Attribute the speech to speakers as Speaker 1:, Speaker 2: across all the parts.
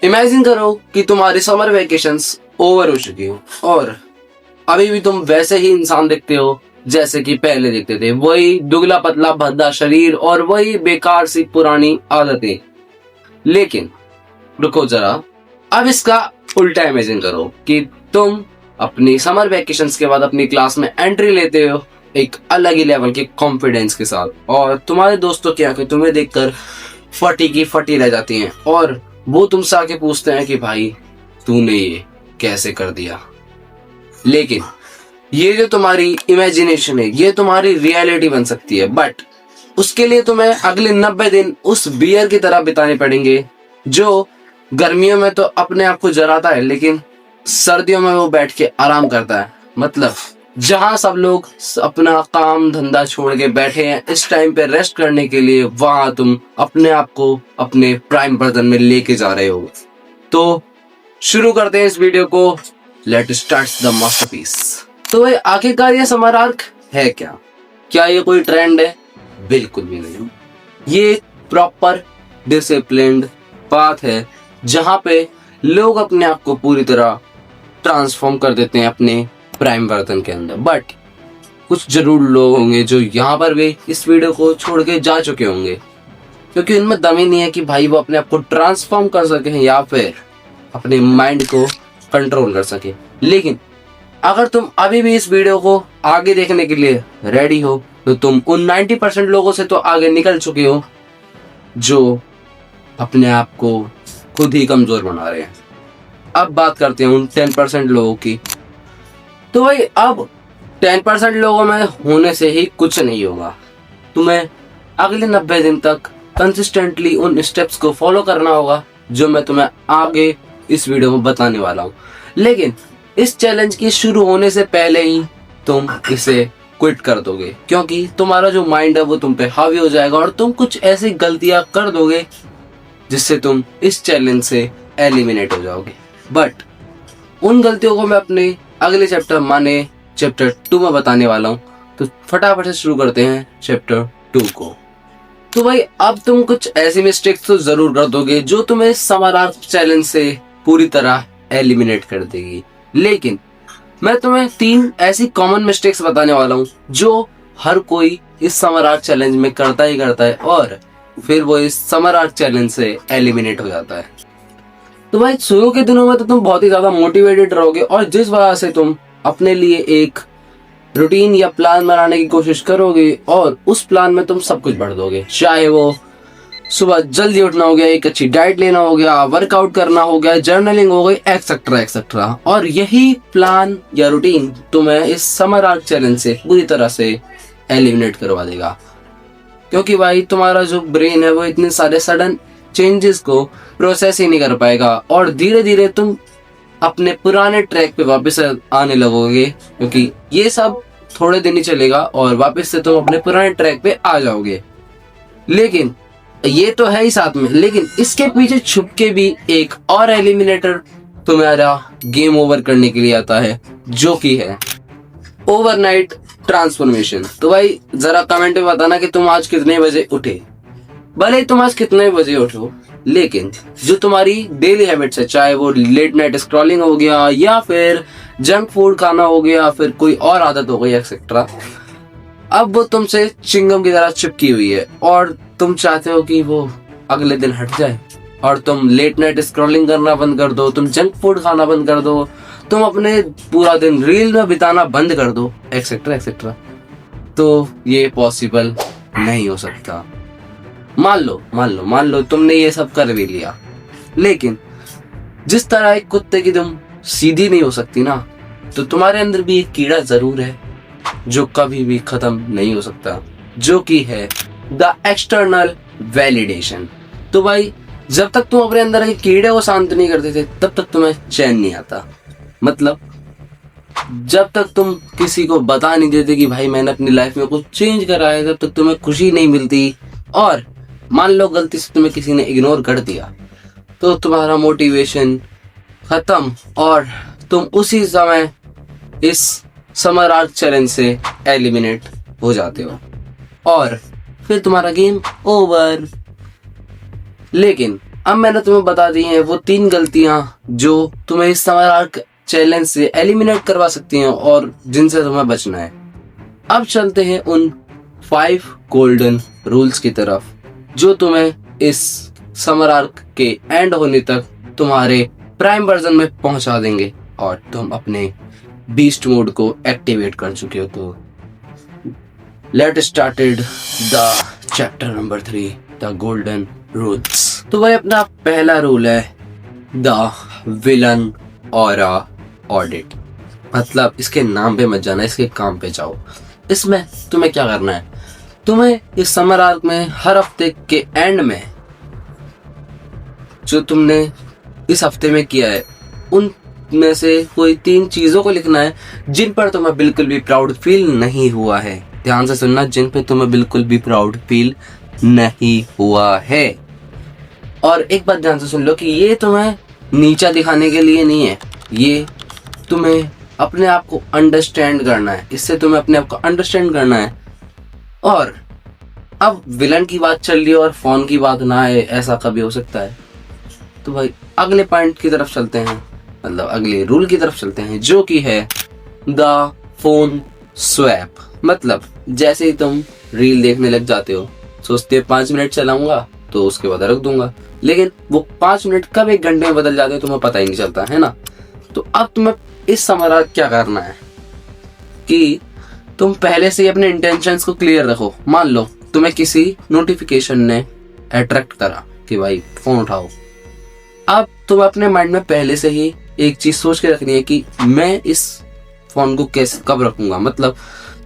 Speaker 1: Imagine करो कि तुम्हारी समर वेकेशंस ओवर हो चुकी हो और अभी भी तुम वैसे ही इंसान दिखते हो जैसे कि पहले दिखते थे। वही दुबला पतला भद्दा शरीर और वही बेकार सी पुरानी आदतें। लेकिन रुको जरा, अब इसका उल्टा इमेजिन करो कि तुम अपनी समर वेकेशंस के बाद अपनी क्लास में एंट्री लेते हो एक अलग ही लेवल के कॉन्फिडेंस के साथ और तुम्हारे दोस्तों की आंखें तुम्हें देखकर फटी की फटी रह जाती हैं और वो तुमसे आके पूछते हैं कि भाई तूने ये कैसे कर दिया। लेकिन ये जो तुम्हारी इमेजिनेशन है ये तुम्हारी रियलिटी बन सकती है, बट उसके लिए तुम्हें अगले 90 दिन उस बियर की तरह बिताने पड़ेंगे जो गर्मियों में तो अपने आप को जलाता है लेकिन सर्दियों में वो बैठ के आराम करता है। मतलब जहां सब लोग अपना काम धंधा छोड़ के बैठे हैं इस टाइम पे रेस्ट करने के लिए, वहां तुम अपने आप को अपने प्राइम वर्जन में लेके जा रहे हो। तो शुरू करते हैं इस वीडियो को। Let start the masterpiece. तो भाई आखिरकार ये समर आर्क है क्या? क्या ये कोई ट्रेंड है? बिल्कुल भी नहीं। ये प्रॉपर डिसिप्लिन्ड पाथ है जहां पे लोग अपने आप को पूरी तरह ट्रांसफॉर्म कर देते हैं अपने प्राइम वर्जन के अंदर। बट कुछ जरूर लोग होंगे जो यहाँ पर भी इस वीडियो को छोड़ के जा चुके होंगे क्योंकि उनमें दम ही नहीं है कि भाई वो अपने आप को ट्रांसफॉर्म कर सके या फिर अपने माइंड को कंट्रोल कर सके। लेकिन अगर तुम अभी भी इस वीडियो को आगे देखने के लिए रेडी हो तो तुम उन 90% लोगों से तो आगे निकल चुके हो जो अपने आप को खुद ही कमजोर बना रहे हैं। अब बात करते हैं उन 10% लोगों की। तो भाई अब 10% लोगों में होने से ही कुछ नहीं होगा। तुम्हें अगले 90 दिन तक कंसिस्टेंटली उन स्टेप्स को फॉलो करना होगा जो मैं तुम्हें आगे इस वीडियो में बताने वाला हूँ। लेकिन इस चैलेंज के शुरू होने से पहले ही तुम इसे क्विट कर दोगे क्योंकि तुम्हारा जो माइंड है वो तुम पे हावी हो जाएगा और तुम कुछ ऐसी गलतियां कर दोगे जिससे तुम इस चैलेंज से एलिमिनेट हो जाओगे। बट उन गलतियों को मैं अपने अगले चैप्टर माने चैप्टर 2 में बताने वाला हूँ। तो फटाफट से शुरू करते हैं चैप्टर 2 को। तो भाई अब तुम कुछ ऐसी मिस्टेक्स तो जरूर कर दोगे जो तुम्हें समर आर्क चैलेंज से पूरी तरह एलिमिनेट कर देगी। लेकिन मैं तुम्हें 3 ऐसी कॉमन मिस्टेक्स बताने वाला हूँ जो हर कोई इस समर आर्क चैलेंज में करता ही करता है और फिर वो इस समर आर्क चैलेंज से एलिमिनेट हो जाता है। तो भाई शुरू के दिनों में तो तुम बहुत ही ज्यादा मोटिवेटेड रहोगे और जिस वजह से तुम अपने लिए एक रूटीन या प्लान बनाने की कोशिश करोगे और उस प्लान में तुम सब कुछ भर दोगे। चाहे वो सुबह जल्दी उठना हो गया, एक अच्छी डाइट लेना हो गया, वर्कआउट करना हो गया, जर्नलिंग हो गई, एक्सेट्रा एक्सेट्रा। और यही प्लान या रूटीन तुम्हें इस समर आर्क चैलेंज से पूरी तरह से एलिमिनेट करवा देगा क्योंकि भाई तुम्हारा जो ब्रेन है वो इतने सारे सडन चेंजेस को प्रोसेस ही नहीं कर पाएगा और धीरे धीरे तुम अपने पुराने ट्रैक पे वापस आने लगोगे क्योंकि ये सब थोड़े दिन ही चलेगा और वापस से तुम अपने पुराने ट्रैक पे आ जाओगे। लेकिन ये तो है ही साथ में, लेकिन इसके पीछे छुप के भी एक और एलिमिनेटर तुम्हारा गेम ओवर करने के लिए आता है जो कि है ओवरनाइट ट्रांसफॉर्मेशन। तो भाई जरा कमेंट में बताना कि तुम आज कितने बजे उठे। भले तुम आज कितने बजे उठो लेकिन जो तुम्हारी डेली हैबिट्स है, चाहे वो लेट नाइट स्क्रॉलिंग हो गया या फिर जंक फूड खाना हो गया, फिर कोई और आदत हो गई एक्सेट्रा, अब वो तुमसे चिंगम की तरह चिपकी हुई है और तुम चाहते हो कि वो अगले दिन हट जाए और तुम लेट नाइट स्क्रॉलिंग करना बंद कर दो, तुम जंक फूड खाना बंद कर दो, तुम अपने पूरा दिन रील में बिताना बंद कर दो एक्सेट्रा एक्सेट्रा। तो ये पॉसिबल नहीं हो सकता। मान लो तुमने ये सब कर भी लिया, लेकिन जिस तरह एक कुत्ते की तुम सीधी नहीं हो सकती ना, तो तुम्हारे अंदर भी एक कीड़ा जरूर है जो कभी भी खत्म नहीं हो सकता, जो कि है द एक्सटर्नल वैलिडेशन। तो भाई जब तक तुम अपने अंदर के कीड़े को शांत नहीं करते थे तब तक तुम्हें चैन नहीं आता। मतलब जब तक तुम किसी को बता नहीं देते कि भाई मैंने अपनी लाइफ में कुछ चेंज करा है तब तक तुम्हें खुशी नहीं मिलती। और मान लो गलती से तुम्हें किसी ने इग्नोर कर दिया तो तुम्हारा मोटिवेशन खत्म और तुम उसी समय इस समर आर्क चैलेंज से एलिमिनेट हो जाते हो और फिर तुम्हारा गेम ओवर। लेकिन अब मैंने तुम्हें बता दी हैं वो 3 गलतियां जो तुम्हें इस समर आर्क चैलेंज से एलिमिनेट करवा सकती हैं और जिनसे तुम्हें बचना है। अब चलते हैं उन 5 गोल्डन रूल्स की तरफ जो तुम्हें इस समर आर्क के एंड होने तक तुम्हारे प्राइम वर्जन में पहुंचा देंगे और तुम अपने बीस्ट मोड को एक्टिवेट कर चुके हो। तो late started the chapter number 3 the golden rules. तो भाई अपना पहला रूल है द विलन ऑरा ऑडिट। मतलब इसके नाम पे मत जाना, इसके काम पे जाओ। इसमें तुम्हें क्या करना है, तुम्हें इस समर आर्क में हर हफ्ते के एंड में जो तुमने इस हफ्ते में किया है उनमें से कोई 3 चीजों को लिखना है जिन पर तुम्हें बिल्कुल भी प्राउड फील नहीं हुआ है। ध्यान से सुनना, जिन पे तुम्हें बिल्कुल भी प्राउड फील नहीं हुआ है। और एक बात ध्यान से सुन लो कि ये तुम्हें नीचा दिखाने के लिए नहीं है, ये तुम्हें अपने आप को अंडरस्टैंड करना है। इससे तुम्हें अपने आप को अंडरस्टैंड करना है। और अब विलन की बात चल रही है और फोन की बात ना आए, ऐसा कभी हो सकता है। तो भाई अगले पॉइंट की तरफ चलते हैं, मतलब अगले रूल की तरफ चलते हैं जो कि है द फोन स्वैप। मतलब जैसे ही तुम रील देखने लग जाते हो, सोचते हो 5 मिनट चलाऊंगा तो उसके बाद रख दूंगा, लेकिन वो 5 मिनट कब 1 घंटे में बदल जाते हैं तुम्हें पता ही नहीं चलता है ना। तो अब तुम्हें इस समय क्या करना है कि तुम पहले से ही अपने इंटेंशंस को क्लियर रखो। मान लो तुम्हें किसी नोटिफिकेशन ने अट्रैक्ट करा कि भाई फोन उठाओ, अब तुम अपने माइंड में पहले से ही एक चीज सोच के रखनी है कि मैं इस फोन को कैसे कब रखूंगा। मतलब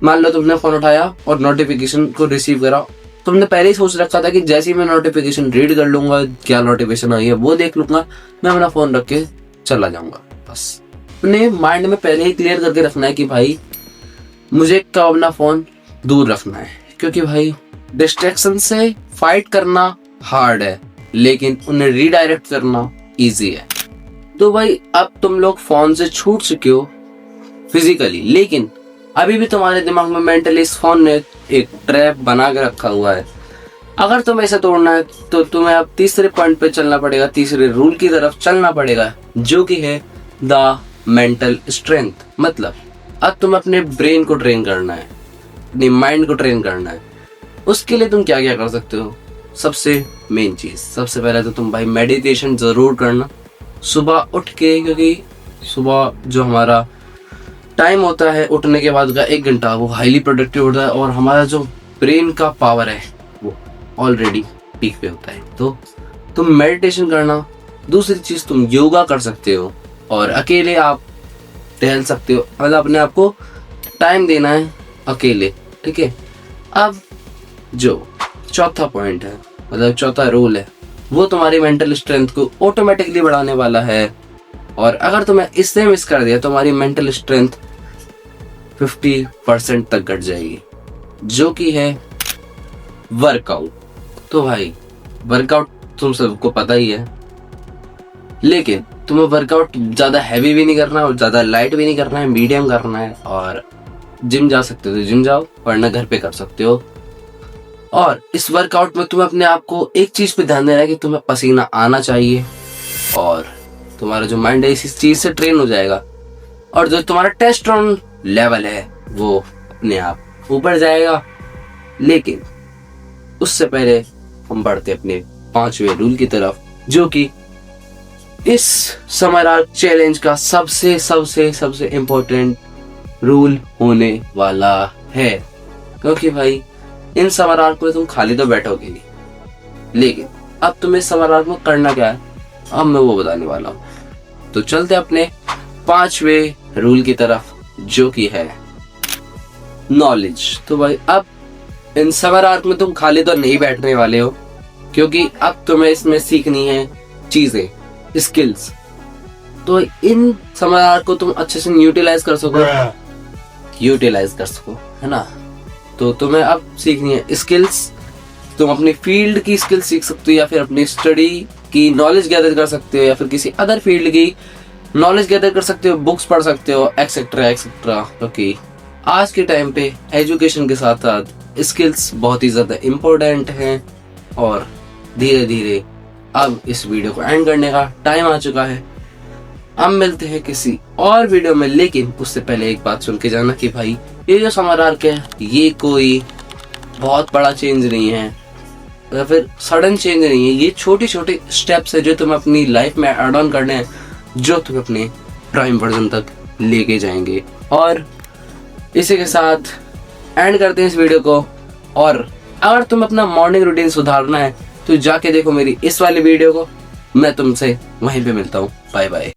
Speaker 1: मान लो तुमने फोन उठाया और नोटिफिकेशन को रिसीव करा, तुमने पहले ही सोच रखा था कि जैसे ही मैं नोटिफिकेशन रीड कर लूंगा, क्या नोटिफिकेशन आई है वो देख लूंगा, मैं अपना फोन रख के चला जाऊंगा। बस अपने माइंड में पहले ही क्लियर करके रखना है कि भाई मुझे कब अपना फोन दूर रखना है, क्योंकि भाई डिस्ट्रैक्शन से फाइट करना हार्ड है लेकिन उन्हें रीडायरेक्ट करना इजी है। तो भाई अब तुम लोग फोन से छूट चुके हो फिजिकली, लेकिन अभी भी तुम्हारे दिमाग में मेंटली इस फोन ने एक ट्रैप बना के रखा हुआ है। अगर तुम्हें इसे तोड़ना है तो तुम्हें अब तीसरे पॉइंट पे चलना पड़ेगा, तीसरे रूल की तरफ चलना पड़ेगा जो कि है द मेंटल स्ट्रेंथ। मतलब अब तुम्हें अपने ब्रेन को ट्रेन करना है, अपनी माइंड को ट्रेन करना है। उसके लिए तुम क्या क्या कर सकते हो, सबसे मेन चीज, सबसे पहले तो तुम भाई मेडिटेशन जरूर करना सुबह उठ के, क्योंकि सुबह जो हमारा टाइम होता है उठने के बाद का 1 घंटा वो हाईली प्रोडक्टिव होता है और हमारा जो ब्रेन का पावर है वो ऑलरेडी पीक पे होता है। तो तुम मेडिटेशन करना। दूसरी चीज तुम योगा कर सकते हो और अकेले आप टहल सकते हो, मतलब अपने आप को टाइम देना है अकेले, ठीक है। अब जो चौथा पॉइंट है, मतलब चौथा रूल है, वो तुम्हारी मेंटल स्ट्रेंथ को ऑटोमेटिकली बढ़ाने वाला है। और अगर तुम्हें इससे मिस कर दिया तो हमारी मेंटल स्ट्रेंथ 50% तक घट जाएगी, जो कि है वर्कआउट। तो भाई वर्कआउट तुम सबको पता ही है, लेकिन तुम्हें वर्कआउट ज्यादा हैवी भी नहीं करना और ज्यादा लाइट भी नहीं करना है, मीडियम करना है। और जिम जा सकते हो तो जिम जाओ, वरना घर पे कर सकते हो। और इस वर्कआउट में तुम्हें अपने आप को एक चीज पे ध्यान देना है कि तुम्हें पसीना आना चाहिए और तुम्हारा जो माइंड है इस चीज से ट्रेन हो जाएगा और जो तुम्हारा टेस्टोस्टेरोन लेवल है वो अपने आप ऊपर जाएगा। लेकिन उससे पहले हम बढ़ते अपने 5वें रूल की तरफ, जो कि इस समर आर्क चैलेंज का सबसे सबसे सबसे इम्पोर्टेंट रूल होने वाला है। क्योंकि भाई इन समर आर्क में तुम खाली तो बैठोगे नहीं, लेकिन अब तुम्हें समर आर्क में करना क्या है अब मैं वो बताने वाला हूँ। तो चलते अपने 5वें रूल की तरफ, जो कि है नॉलेज। तो भाई अब इन समर आर्क में तुम खाली तो नहीं बैठने वाले हो, क्योंकि अब तुम्हें इसमें सीखनी है चीजें, स्किल्स। तो इन समर आर्क को तुम अच्छे से यूटिलाइज कर सको, है ना। तो तुम्हें अब सीखनी है स्किल्स। तुम अपनी फील्ड की स्किल्स सीख सकते हो या फिर अपनी स्टडी की नॉलेज गैदर कर सकते हो या फिर किसी अदर फील्ड की नॉलेज गैदर कर सकते हो, बुक्स पढ़ सकते हो, एक्सेट्रा एक्सेट्रा। क्योंकि आज के टाइम पे एजुकेशन के साथ साथ स्किल्स बहुत ही ज्यादा इम्पोर्टेंट हैं और धीरे धीरे अब इस वीडियो को एंड करने का टाइम आ चुका है। हम मिलते हैं किसी और वीडियो में, लेकिन उससे पहले एक बात सुन के जाना कि भाई ये जो समर आर्क है ये कोई बहुत बड़ा चेंज नहीं है या फिर सडन चेंज नहीं है। ये छोटे छोटे स्टेप्स है जो तुम्हें अपनी लाइफ में ऐड ऑन करने हैं, जो तुम्हें अपने प्राइम वर्जन तक लेके जाएंगे। और इसी के साथ एंड करते हैं इस वीडियो को। और अगर तुम अपना मॉर्निंग रूटीन सुधारना है तो जाके देखो मेरी इस वाली वीडियो को। मैं तुमसे वहीं पे मिलता हूँ। Bye bye.